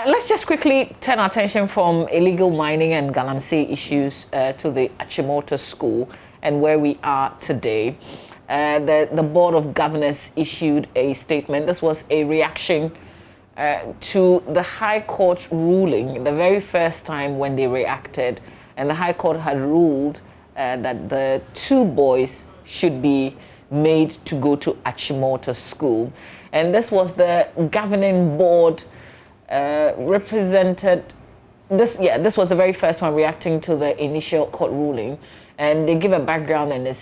Let's just quickly turn our attention from illegal mining and galamsey issues to the Achimota School and where we are today. The Board of Governors issued a statement. This was a reaction to the High Court ruling, the very first time when they reacted. And the High Court had ruled that the 2 boys should be made to go to Achimota School. And this was the governing board represented. This was the very first one reacting to the initial court ruling. And they give a background and they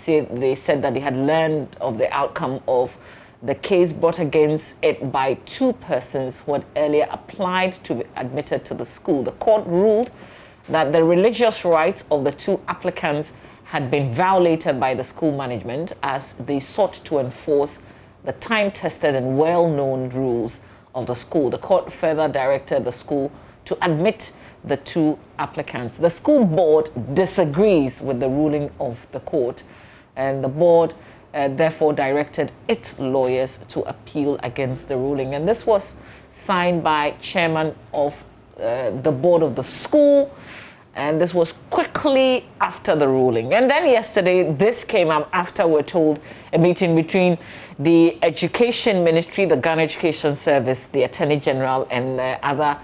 said that they had learned of the outcome of the case brought against it by 2 persons who had earlier applied to be admitted to the school. The court ruled that the religious rights of the 2 applicants had been violated by the school management as they sought to enforce the time-tested and well-known rules of the school. The court further directed the school to admit the 2 applicants. The school board disagrees with the ruling of the court, and the board therefore directed its lawyers to appeal against the ruling. And this was signed by chairman of the board of the school, and this was quickly after the ruling. And then yesterday, this came up after we're told a meeting between the Education Ministry, the Ghana Education Service, the Attorney General, and other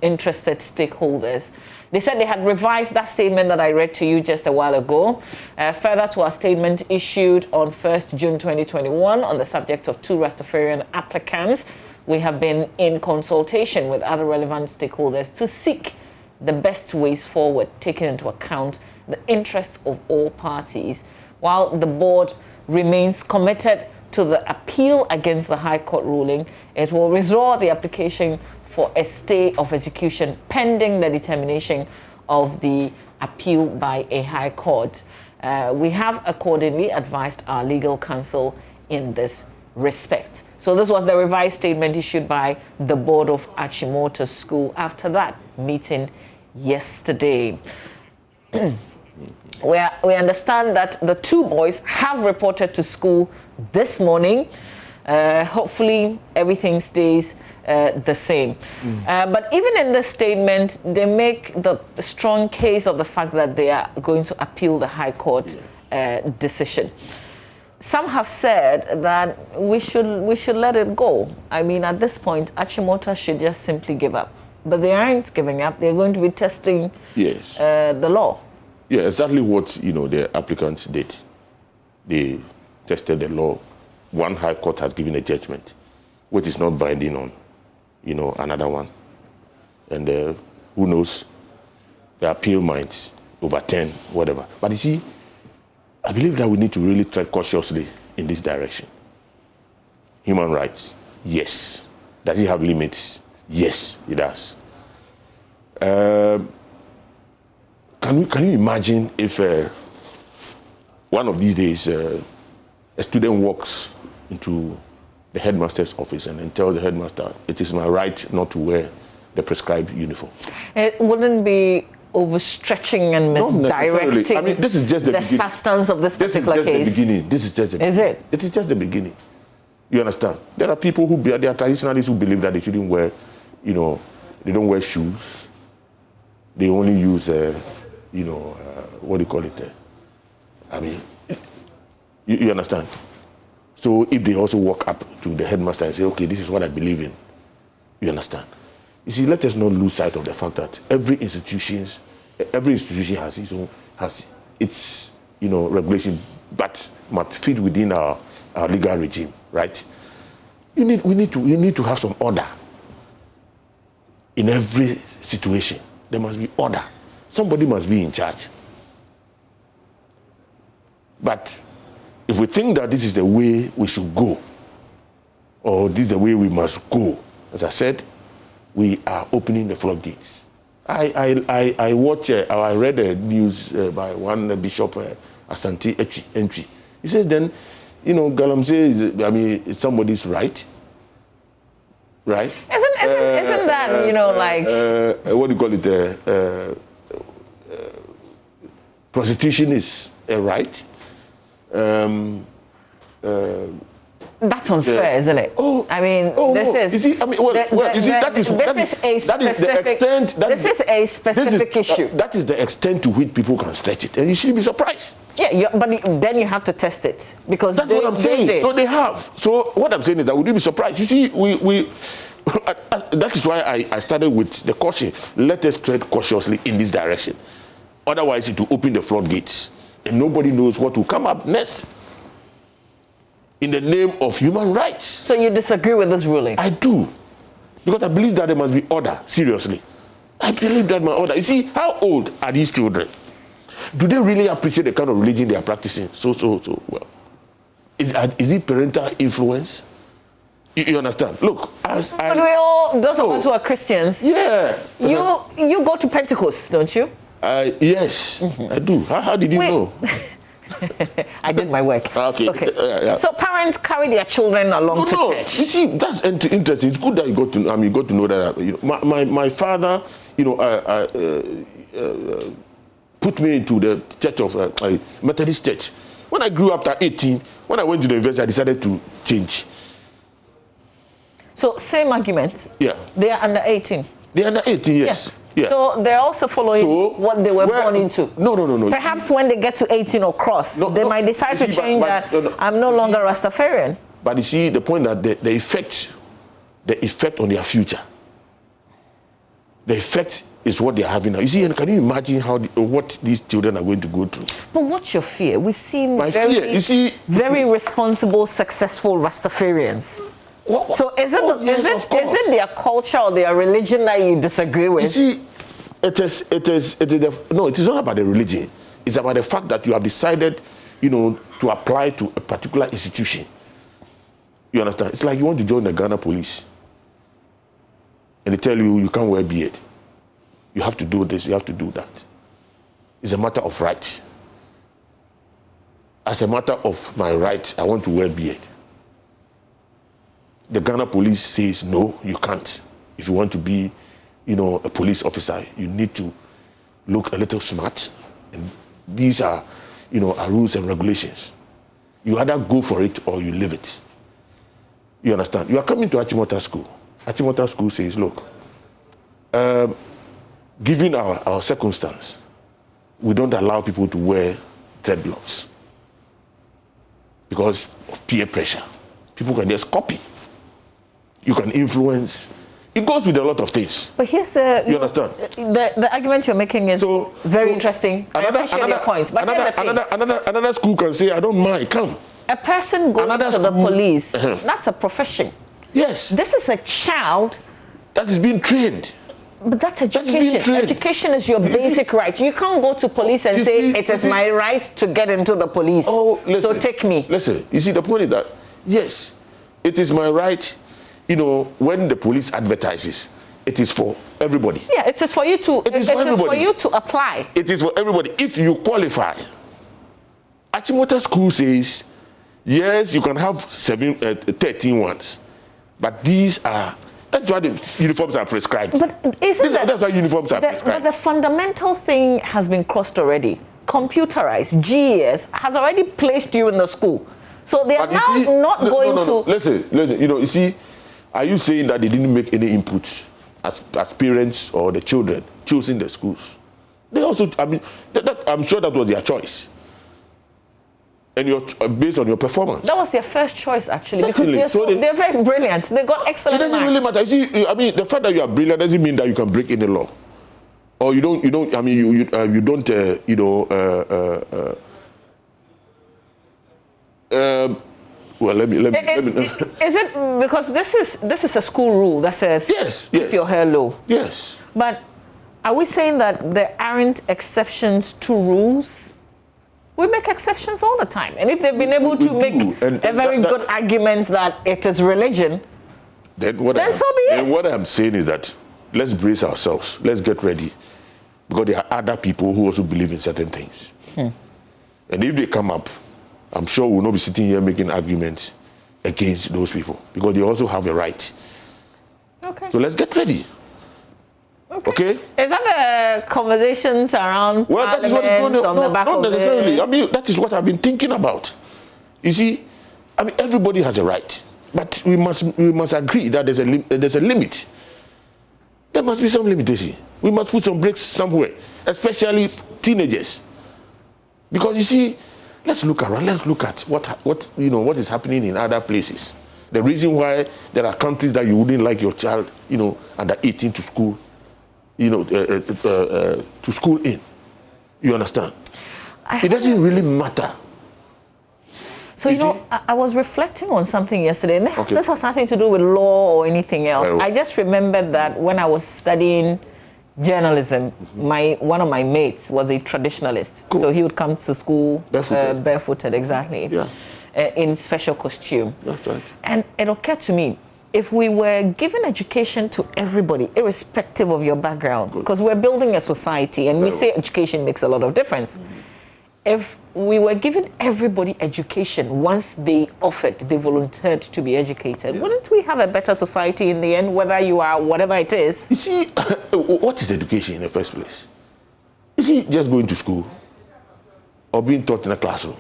interested stakeholders. They said they had revised that statement that I read to you just a while ago, further to our statement issued on 1st June 2021 on the subject of 2 Rastafarian applicants. We have been in consultation with other relevant stakeholders to seek the best ways forward, taking into account the interests of all parties, while the board remains committed to the appeal against the High Court ruling. It will withdraw the application for a stay of execution pending the determination of the appeal by a High Court. We have accordingly advised our legal counsel in this respect. So this was the revised statement issued by the board of Achimota School after that meeting yesterday. We understand that the 2 boys have reported to school this morning. Hopefully everything stays the same. But even in this statement, they make the strong case of the fact that they are going to appeal the High Court decision. Some have said that we should let it go. I mean, at this point, Achimota should just simply give up. But they aren't giving up. They're going to be testing the law. Yeah, exactly what the applicants did. They tested the law. One High Court has given a judgment, which is not binding on another one. And who knows, the appeal might overturn whatever. But you see, I believe that we need to really tread cautiously in this direction. Human rights, yes. Does it have limits? Yes, it does. Can you imagine if one of these days a student walks into the headmaster's office and then tells the headmaster, it is my right not to wear the prescribed uniform? It wouldn't be overstretching and misdirecting. I mean, this is just the beginning. Substance of this particular case. This is just the beginning. Is it? It is just the beginning. You understand? There are people there are traditionalists who believe that they shouldn't wear, they don't wear shoes. They only use, what do you call it? I mean, you understand? So if they also walk up to the headmaster and say, okay, this is what I believe in, you understand? You see, let us not lose sight of the fact that every institution has its regulation, but must fit within our legal regime, right? You need to have some order in every situation. There must be order. Somebody must be in charge. But if we think that this is the way we should go, or this is the way we must go, as I said, we are opening the floodgates. I read a news by one Bishop Asante Entry. He said then, galamsey, it's somebody's right. Right? Isn't that, what do you call it? Prostitution is a right. That's unfair, isn't it? Oh, I mean, this no. is. You see, I mean, that is a specific issue. That is the extent to which people can stretch it, and you shouldn't be surprised. Yeah, but then you have to test it because that's what I'm saying. So they have. So what I'm saying is that we wouldn't be surprised. You see, that is why I started with the caution. Let us tread cautiously in this direction. Otherwise, it will open the floodgates, and nobody knows what will come up next. In the name of human rights. So you disagree with this ruling? I do. Because I believe that there must be order, seriously. I believe that order. You see, how old are these children? Do they really appreciate the kind of religion they are practicing so well? Is it parental influence? You understand? Look, those of us who are Christians, yeah. You go to Pentecost, don't you? Yes, I do. How did you know? I did my work. Okay. Yeah. So parents carry their children along to church. You see, that's interesting. It's good that you got to know that. You know, my father, put me into the church of Methodist church. When I grew up at 18, when I went to the university, I decided to change. So same arguments. Yeah. They are under 18. They're under 18, yes. Yeah. So they're also following what they were born into. No. Perhaps when they get to 18 or cross, they might decide to change that. I'm no longer Rastafarian. But you see, the point that the effect on their future, the effect is what they're having now. You see, and can you imagine what these children are going to go through? But what's your fear? We've seen very responsible, successful Rastafarians. So is it their culture or their religion that you disagree with? You see, it is not about the religion. It's about the fact that you have decided, to apply to a particular institution. You understand? It's like you want to join the Ghana police, and they tell you can't wear beard. You have to do this. You have to do that. It's a matter of right. As a matter of my right, I want to wear beard. The Ghana police says, no, you can't. If you want to be, a police officer, you need to look a little smart. And these are, our rules and regulations. You either go for it or you leave it. You understand? You are coming to Achimota School. Achimota School says, look, given our circumstance, we don't allow people to wear dreadlocks because of peer pressure. People can just copy. You can influence. It goes with a lot of things. But here's you understand? The argument you're making is very interesting. I appreciate your points. But another school can say, I don't mind, come. A person going to the police, that's a profession. Yes. This is a child that is being trained. But that's education. Education is your basic right. You can't go to police and say, it is my right to get into the police. Oh, listen, so take me. Listen, you see, the point is that, yes, it is my right. When the police advertises, it is for everybody. Yeah, it is for you to. It is for you to apply. It is for everybody if you qualify. Achimota School says, yes, you can have 13 ones, but that's why the uniforms are prescribed. But that's why uniforms are prescribed. But the fundamental thing has been crossed already. Computerized, GES has already placed you in the school, so they are not going to. Listen. You see. Are you saying that they didn't make any input as parents or the children choosing the schools? They also, I'm sure that was their choice. And based on your performance. That was their first choice, actually. Certainly. Because they're very brilliant. They got excellent marks. It doesn't really matter. You see, the fact that you are brilliant doesn't mean that you can break any law. Or you don't, well, let me. Is it because this is a school rule that says keep your hair low? Yes. But are we saying that there aren't exceptions to rules? We make exceptions all the time, and if they've been able to make a very good argument that it is religion, then so be it. And what I'm saying is that let's brace ourselves. Let's get ready, because there are other people who also believe in certain things, and if they come up, I'm sure we'll not be sitting here making arguments against those people, because they also have a right. Okay. So let's get ready. Okay. Is that the conversations around that is what on the back not of necessarily. this? That is what I've been thinking about. You see, I mean, everybody has a right, but we must agree that there's a limit. There must be some limitation. We must put some brakes somewhere, especially teenagers. Because you see, let's look around. Let's look at what is happening in other places. The reason why there are countries that you wouldn't like your child, under 18 to school, to school in. You understand? It doesn't really matter. So, I was reflecting on something yesterday, and this has nothing to do with law or anything else. I just remembered that when I was studying journalism, one of my mates was a traditionalist. Cool. So he would come to school barefooted, exactly, in special costume. That's right. And it occurred to me, if we were giving education to everybody, irrespective of your background, because we're building a society, and we say education makes a lot of difference. If we were giving everybody education once they volunteered to be educated, wouldn't we have a better society in the end, whether you are whatever it is? You see, what is education in the first place? Is it just going to school or being taught in a classroom?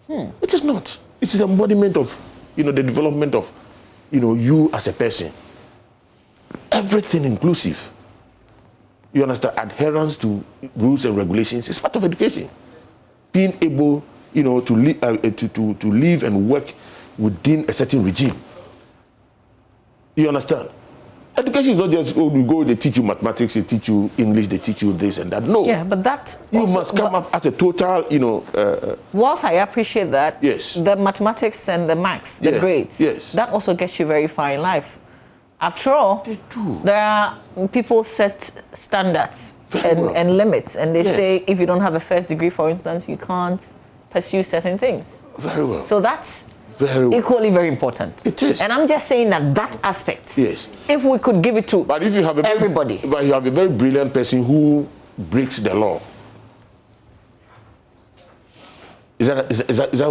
It is not. It's the embodiment of, the development of, you as a person. Everything inclusive. You understand? Adherence to rules and regulations is part of education. Being able, to live and work within a certain regime. You understand? Education is not just, they teach you mathematics, they teach you English, they teach you this and that. No. Yeah, but that... You must come up as a total, whilst I appreciate that, yes, the mathematics and the maths, the grades, yes, that also gets you very far in life. After all, they do. There are people set standards and limits, and they say if you don't have a first degree, for instance, you can't pursue certain things. Very well. So that's equally very important. It is. And I'm just saying that aspect, if we could give it to everybody. But you have a very brilliant person who breaks the law. Is that okay?